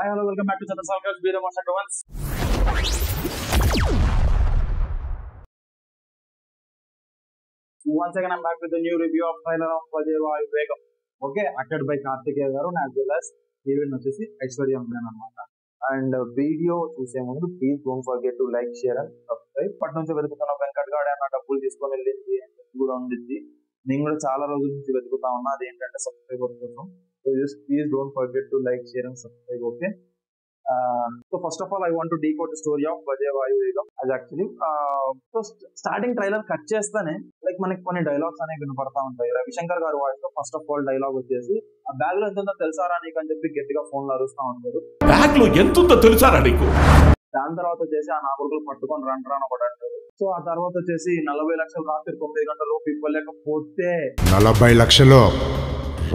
Hi, hello, welcome back to Chandra Salkars Beer Emotion Once. Once again, I'm back with a new review of trailer of Vajayavai Vegam. Okay, acted by Karthikeya garu as well as heroine వచ్చేసి ఐశ్వర్య మేనన్ అన్నమాట. And video చూసే ముందు please don't forget to like share and subscribe. ఇప్పటి నుంచి వెతుకుతున్న వెంకట్ గాడే అన్న డబ్బులు తీసుకొని వెళ్ళింది కూడా ఉండిద్ది. నేను కూడా చాలా రోజుల నుంచి వెతుకుతా ఉన్నా, అది ఏంటంటే సబ్స్క్రైబర్ కోసం. So please don't forget to like share and subscribe. Okay. So first of all, I want to decode the story of Vajayavai Vegam. As actually, so starting trailer cut చేస్తానే లైక్ మనకి కొన్ని dialogues అనేవి వినపడతా ఉంటాయి. రవిశంకర్ గారు voice లో first of all dialogue వచ్చేసి, ఆ bag లో ఎంత ఉందో తెలుసారా నీకు అని చెప్పి గట్టిగా ఫోన్ లో అరుస్తా ఉంటారు. బ్యాగ్ లో ఎంత ఉందో తెలుసారా నీకు. దాని తర్వాత వచ్చేసి ఆ నాగులు పట్టుకొని రండి ఒకటి అంటారు. సో ఆ తర్వాత వచ్చేసి 40 లక్షలు రాత్రి 9 గంటల లోపు ఇవ్వలేకపోతే 40 లక్షలు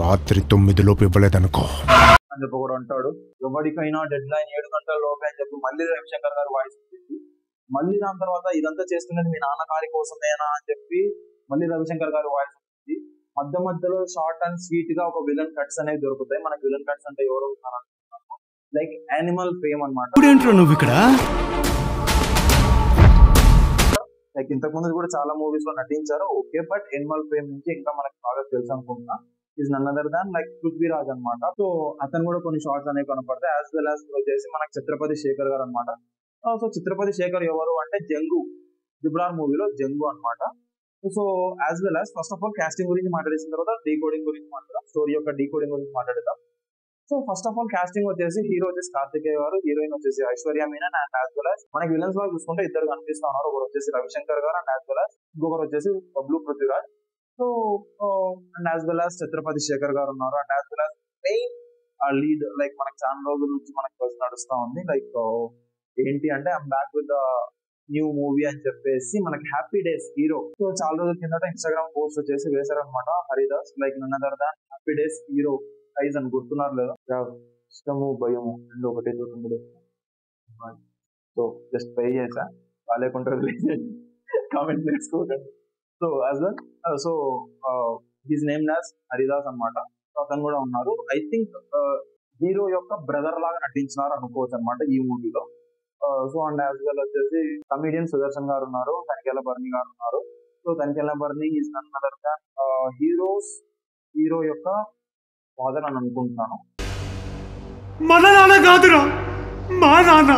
రాత్రి 9 లోపు ఇవ్వలేదనుకో అని చెప్పి కూడా అంటాడు. ఎవరికైనా డెడ్ లైన్ 7 గంటల లోపే అని చెప్పి మళ్ళీ రవిశంకర్ గారు వాయిస్ ఇచ్చింది. మళ్ళీ దాని తర్వాత ఇదంతా చేస్తున్నది మీ నాన్నగారి కోసమేనా అని చెప్పి మళ్ళీ రవిశంకర్ గారు వాయిస్ ఇచ్చింది. మధ్యలో షార్ట్ అండ్ స్వీట్ గా ఒక విలన్ కట్స్ అనేవి దొరుకుతాయి. మనకి విలన్ కట్స్ అంటే ఎవరు అనుకుంటున్నాము, లైక్ యానిమల్ ఫేమ్ అనమాట. నువ్వు ఇక్కడ లైక్ ఇంతకు ముందు కూడా చాలా మూవీస్ లో నటించారు, ఓకే. బట్ యానిమల్ ఫేమ్ నుంచి ఇంకా మనకు బాగా తెలుసు అనుకుంటున్నా is none other than like Prithviraj అనమాట. సో అతను కూడా కొన్ని షార్ట్స్ అనేవి కనపడతాయి. యాజ్ వెల్ యాజ్ వచ్చేసి మనకి ఛత్రపతి శేఖర్ గారు అనమాట. సో ఛత్రపతి శేఖర్ ఎవరు అంటే జంగు, జిబ్రాన్ మూవీలో జంగు అనమాట. So as well as first of all casting గురించి మాట్లాడేసిన తర్వాత డీకోడింగ్ గురించి మాట్లాడదాం, స్టోరీ యొక్క డీకోడింగ్ గురించి మాట్లాడదాం. So first of all casting వచ్చేసి హీరో వచ్చేసి కార్తికేయ గారు, హీరోయిన్ వచ్చేసి Aishwarya Menon. And as well as మనకి విలన్స్ లాగా చూసుకుంటే ఇద్దరు కనిపిస్తా ఉన్నారు. ఒకరు వచ్చేసి రవిశంకర్ గారు అండ్ యాజ్ వెల్ యాజ్ ఇంకొకరు వచ్చేసి Bablu Prithviraj. So and as well as Chatrapati Shekar garu ఉన్నారు. And as well as main lead like మనకి చాలా రోజుల నుంచి మనకి బస్ నడుస్తా ఉంది. లైక్ ఏంటి అంటే I'm back with the new movie అని చెప్పేసి మనకి హ్యాపీ డేస్ హీరో. సో చాలా రోజుల కిందట ఇన్స్టాగ్రామ్ పోస్ట్ వచ్చేసి వేశారనమాట Haridas, like none other than Happy Days hero is అని గుర్తున్నారు లేదా. ఇష్టము భయము రెండు ఒకటే చూడండి. సో జస్ట్ పే చేసా లేకుంటే కామెంట్ చేసుకోకండి. So as well so his name as Haridas అనమాట. అతను కూడా ఉన్నారు. ఐ థింక్ హీరో యొక్క బ్రదర్ లాగా నటించినారు అనుకోవచ్చు అనమాట ఈ మూవీలో. సో అండ్ యాజ్ వెల్ వచ్చేసి కమిడియన్ సుదర్శన్ గారు ఉన్నారు, తనికెళ్ళ బర్ని గారు ఉన్నారు. So Tanikella Bharani is none other than hero యొక్క ఫాదర్ అని అనుకుంటున్నాను. మన నాన్న కాదురా, మా నాన్న.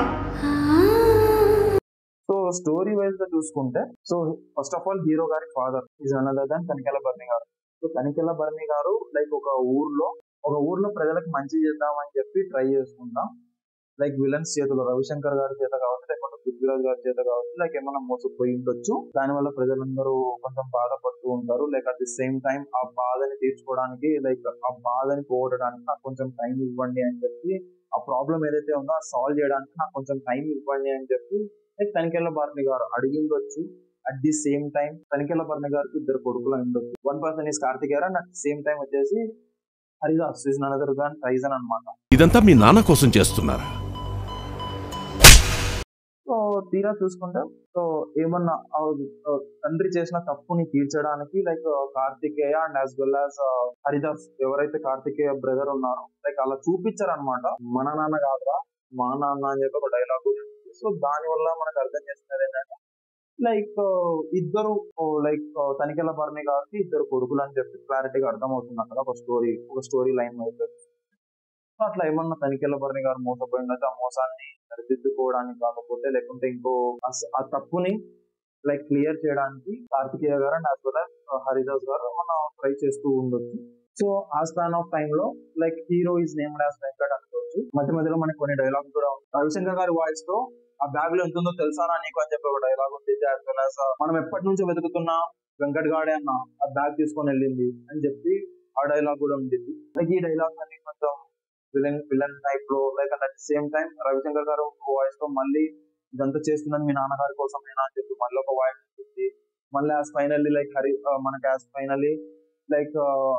సో స్టోరీ వైజ్ గా చూసుకుంటే, so first of all hero గారి father is none other than Tanikella Bharani గారు. సో తనికెళ్ళ బర్ని గారు లైక్ ఒక ఊర్లో ప్రజలకు మంచి చేద్దామని చెప్పి ట్రై చేసుకుంటాం. లైక్ విలన్స్ చేతిలో రవిశంకర్ గారి చేత కావచ్చు, లేకపోతే పృథ్వీరాజ్ గారి చేత కావచ్చు, లైక్ ఏమైనా మోసపోయి ఉండొచ్చు. దానివల్ల ప్రజలందరూ కొంచెం బాధపడుతూ ఉంటారు. Like at the same time ఆ బాధని తీర్చుకోవడానికి, లైక్ ఆ బాధని పోగొట్టడానికి నాకు కొంచెం టైం ఇవ్వండి అని చెప్పి, ఆ ప్రాబ్లం ఏదైతే ఉందో ఆ సాల్వ్ చేయడానికి నాకు కొంచెం టైం ఇవ్వండి అని చెప్పి లైక్ తనికెళ్ళ బర్ని గారు అడిగిండొచ్చు. At the same time Tanikella Bharani గారికి 2 కొడుకులు ఉండొచ్చు. 1 person is Karthikeya and at the same time వచ్చేసి Haridas is none other than Tyson అనమాట. ఇదంతా మీ నాన్న కోసం చేస్తున్నారా? సో తీరా చూసుకుంటే, సో ఏమన్నా తండ్రి చేసిన తప్పుని తీర్చడానికి like Karthikeya and as well as Haridas ఎవరైతే కార్తికేయ బ్రదర్ ఉన్నారో లైక్ అలా చూపించారు అనమాట. మన నాన్న కాదురా మా నాన్న అని చెప్పి ఒక డైలాగ్. సో దాని వల్ల మనకు అర్థం చేస్తున్నది ఏంటంటే లైక్ ఇద్దరు లైక్ తనికెళ్ళ బర్ని గారికి 2 కొడుకులు అని చెప్పి క్లారిటీగా అర్థమవుతుంది అక్కడ ఒక స్టోరీ లైన్ అయితే. అట్లా ఏమన్నా తనికెళ్ళ బర్ని గారు మోసపోయిందంటే ఆ మోసాన్ని సరిదిద్దుకోవడానికి కాకపోతే లేకుంటే ఇంకో ఆ తప్పుని లైక్ క్లియర్ చేయడానికి కార్తికేయ గారు and as well as Haridas గారు మనం ట్రై చేస్తూ ఉండొచ్చు. సో ఆ స్పాన్ ఆఫ్ టైమ్ లో like hero is named as Venkat అనుకోవచ్చు. మధ్యలో మనకి కొన్ని డైలాగ్స్ కూడా రవిశంకర్ గారి వాయిస్ తో ఆ బ్యాగ్ లో ఎంత ఉందో తెలుసారా నీకు అని చెప్పి ఒక డైలాగ్ ఉంది. యాజ్ వెల్ యాజ్ మనం ఎప్పటి నుంచో వెతుకుతున్న వెంకట్ గాడే అన్న ఆ బ్యాగ్ తీసుకొని వెళ్ళింది అని చెప్పి ఆ డైలాగ్ కూడా ఉంటుంది. లైక్ ఈ డైలాగ్ అని కొంచెం విలన్ టైప్ లో like at the same time Ravishankar గారు వాయిస్ తో మళ్ళీ ఇదంతా చేస్తుందని మీ నాన్నగారి కోసం నేనా అని చెప్పి మళ్ళీ ఒక వాయిస్ ఉంటుంది. మళ్ళీ యాజ్ ఫైనల్లీ లైక్ మనకి as finally like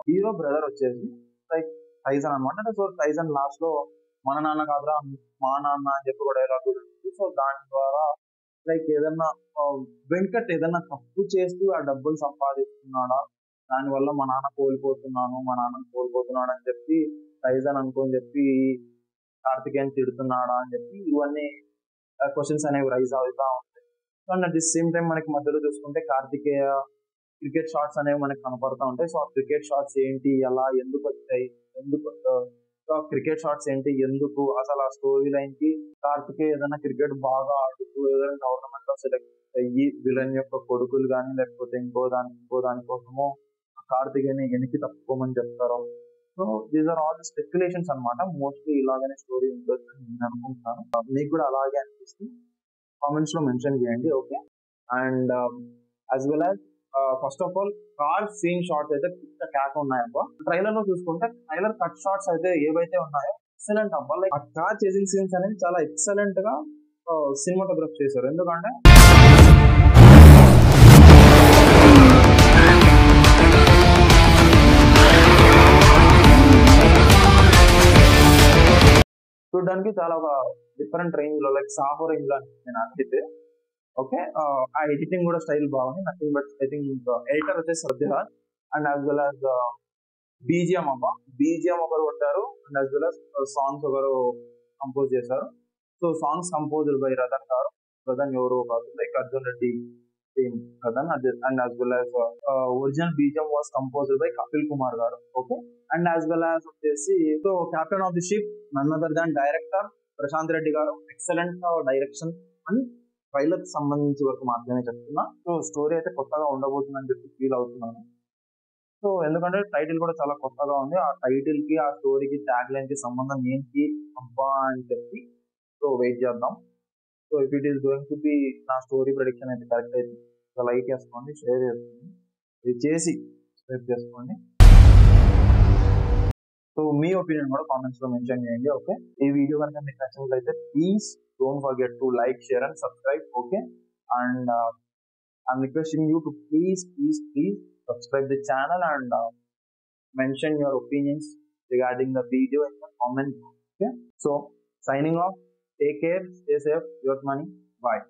hero brother వచ్చేసి లైక్ టైసన్ అనమాట. సో టైసన్ లాస్ట్ లో మన నాన్న కాదురా మా నాన్న అని చెప్పి ఒక డైలాగ్ కూడా ఉంటుంది. సో దాని ద్వారా లైక్ ఏదన్నా వెంకట్ ఏదన్నా తప్పు చేస్తూ ఆ డబ్బులు సంపాదిస్తున్నాడా, దానివల్ల మా నాన్నని కోల్పోతున్నాడు అని చెప్పి టైసన్ అనుకోని చెప్పి కార్తికేయన్ తిడుతున్నాడా అని చెప్పి ఇవన్నీ క్వశ్చన్స్ అనేవి రైజ్ అవుతా ఉంటాయి. And at the same time మనకి మధ్యలో చూసుకుంటే కార్తికేయ క్రికెట్ షాట్స్ అనేవి మనకి కనపడతా ఉంటాయి. సో ఆ క్రికెట్ షాట్స్ ఏంటి, ఎలా, ఎందుకు వచ్చాయి, ఎందుకు క్రికెట్ షాట్స్ ఏంటి, ఎందుకు అసలు ఆ స్టోరీ లైన్ కి కార్తికేయ ఏదైనా క్రికెట్ బాగా ఆడుతూ ఏదైనా టోర్నమెంట్ లో సెలెక్ట్ అయ్యి విలన్ యొక్క కొడుకులు కానీ లేకపోతే ఇంకో దానికోసమో కార్తికేయని వెనక్కి తప్పుకోమని చెప్తారు. So these are all speculations అనమాట. మోస్ట్లీ ఇలాగనే స్టోరీ ఉంటుంది నేను అనుకుంటున్నాను. మీకు కూడా అలాగే అనిపిస్తుంది కామెంట్స్ లో మెన్షన్ చేయండి. Okay, and as well as first of all car scene shots అయితే క్యాక్ ఉన్నాయబ్బా. ట్రైలర్ లో చూసుకుంటే ట్రైలర్ కట్ షాట్స్ అయితే ఏవైతే ఉన్నాయో ఎక్సలెంట్ అబ్బా. లైక్ ఆ కార్ చేసింగ్ సీన్స్ అనేది చాలా ఎక్సలెంట్ గా సినిమాటోగ్రఫ్ చేశారు. ఎందుకంటే చూడడానికి చాలా ఒక డిఫరెంట్ రేంజ్ లో లైక్ సాహో రేంజ్ లో అనిపిస్తుంది నాకైతే. ఓకే, ఆ ఎడిటింగ్ కూడా స్టైల్ బాగుంది. Nothing but I think editor వచ్చేసి Sathyaraj and as well as BGM అబ్బా, బీజిఎం ఒకరు కొట్టారు and as well as songs ఒకరు కంపోజ్ చేశారు. So songs composed by Ratan గారు. రతన్ ఎవరు కాదు, like Arjun Reddy team Ratan. And as well as original BGM was composed by Kapil Kumar గారు. Okay, and as well as వచ్చేసి so captain of the ship none other than director Prashanth Reddy గారు. Excellent direction అని trailer కి సంబంధించి వరకు మాత్రమే చెప్తున్నా. సో స్టోరీ అయితే కొత్తగా ఉండబోతుందని చెప్పి ఫీల్ అవుతున్నాను. సో ఎందుకంటే టైటిల్ కూడా చాలా కొత్తగా ఉంది. ఆ టైటిల్ కి ఆ స్టోరీకి ట్యాగ్ లైన్ కి సంబంధం ఏంటి అబ్బా అని చెప్పి సో వెయిట్ చేద్దాం. So if it is going to be నా స్టోరీ ప్రొడిక్షన్ అయితే కరెక్ట్ అయితే లైక్ చేసుకోండి, షేర్ చేసుకోండి, ఇది చేసి సబ్స్క్రైబ్ చేసుకోండి. సో మీ ఒపీనియన్ కూడా కామెంట్స్ లో మెన్షన్ చేయండి. ఓకే, ఈ వీడియో కనుక మీకు నచ్చినట్లయితే please don't forget to like, share and subscribe. Okay, and I'm requesting you to please subscribe the channel and mention your opinions regarding the video in the comment. Okay, so signing off, take care, stay safe, your money, bye.